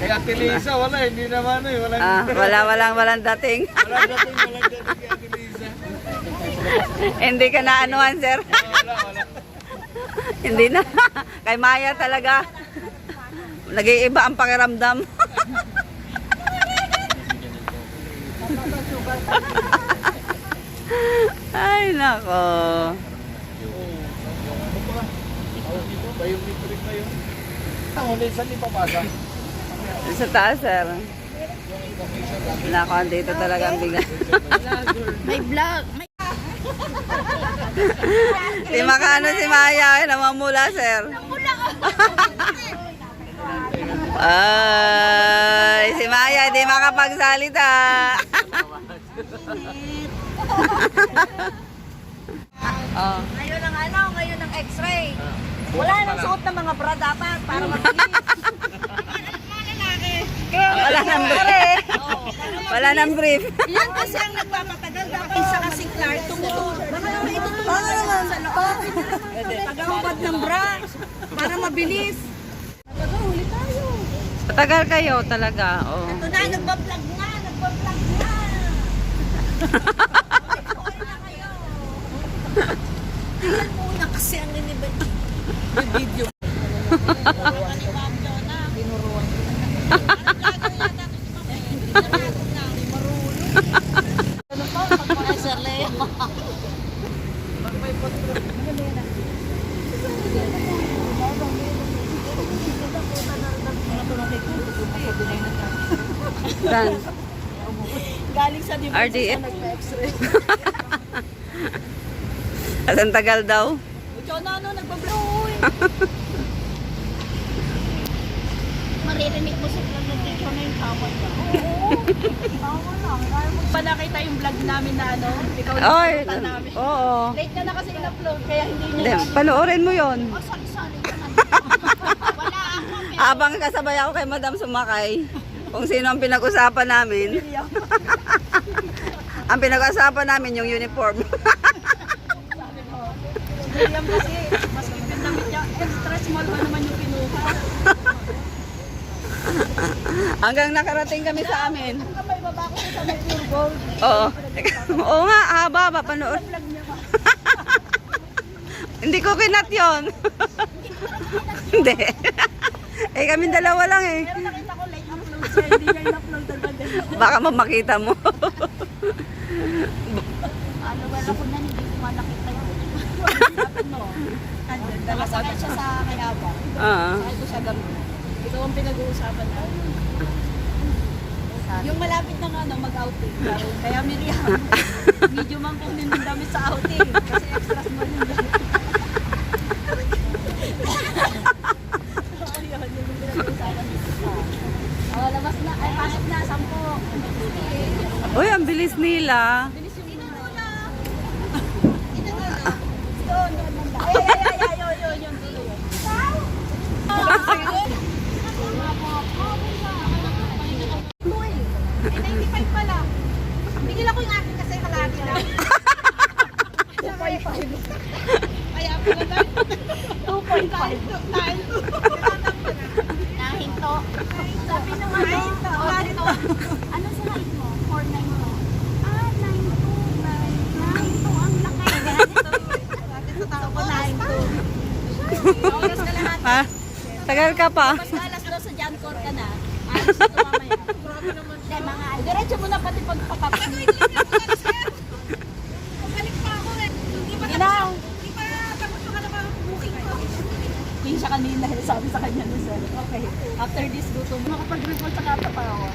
Eh, Ate Lisa, wala. Hindi naman eh. Walang dating. Walang dating kay Ate Lisa. Hindi ka na anuhan, sir. Wala. Hindi na. Kay Maya talaga. Nag-iiba ang pakiramdam. Ay, nako. Biometric na yun. Ulit, saan ipapasa? Sa taas, sir. Nako, dito talaga ang bigat. May vlog. Si Makano si Maya ay namamula, sir. Ay, si Maya di makapagsalita. Oh. Ngayon ang ngayon ang x-ray. Wala nang suot ng mga bra dapat para mabilis. Wala nang brief. Wala nang brief. Yan kasi ang nagpapatagal dapat isa kasing Clark tumutulog. Baka naman itutulog sa loob. Tagahubad ng bra para mabilis. Huli tayo. Patagal kayo talaga. Oh. Ito na, nagbablog na. Okay na kayo. Tingnan mo na kasi ang niniba. May video. Dan. Galing sa RDF. nagpa-x-ray. At ang tagal daw. Ikaw na nagbablog. Maririnig mo sa presentation na yung tawag ka. Oo. Tama lang. Pa nakita yung vlog namin na ikaw Oy, yung namin. oo. Late ka na kasi in-upload, kaya hindi Hindi, niya panoorin mo yon. Oh, sorry. Wala ako. Habang kasabay ako kay Madam sumakay, kung sino ang pinag-usapan namin. Ang pinag-usapan namin yung uniform. William kasi, mas damit niya, extra small ba naman yung pinuha? Hanggang nakarating kami sa amin. Hanggang may baba ko sa may pure gold. Oo. Oo nga, haba, panood. Vlog niya ba? Hindi ko kinat yun. Hindi. Eh kami dalawa lang eh. Pero nakita ko late upload siya, hindi niya in-upload agad. Baka mamakita mo. Ano ba ako na hindi ko nakita yun. Sabi mo, nakasakay siya sa Kayaba. Sabi ko siya gano'n. Ito ang pinag-uusapan na. Yung malapit na mag-outing. Kaya Miriam, medyo man kung nindamit sa outing. Kasi extra small yung damit. Yung pinag-uusapan dito. Labas na, ay pasok na, 10. Uy, ang bilis nila. Bilis yung inuna. Doon. Ay, yun. Uy, 95 pala. Bigil ako yung akin kasi kalahati lang. 2.5. Kaya pala dahil 2.5. Nahinto. Sabi nung nahinto. Ano sa height mo? 4'9". Ah, 9'2". 9'2". Ang laki. Sa tao ko 9'2". Oras ka lahat. Ha? Tagal ka pa. Mas alas daw sa Jancor ka na. Alas na ito mamaya. Grabe naman siya. Mga diretso mo na pati pagpapap. Pabalik pa ako eh. Hindi pa tapos ka na booking ko. King siya kanina. Sabi sa kanya na sir. Okay. After this gutom. Makapag-report sa kata pa ako.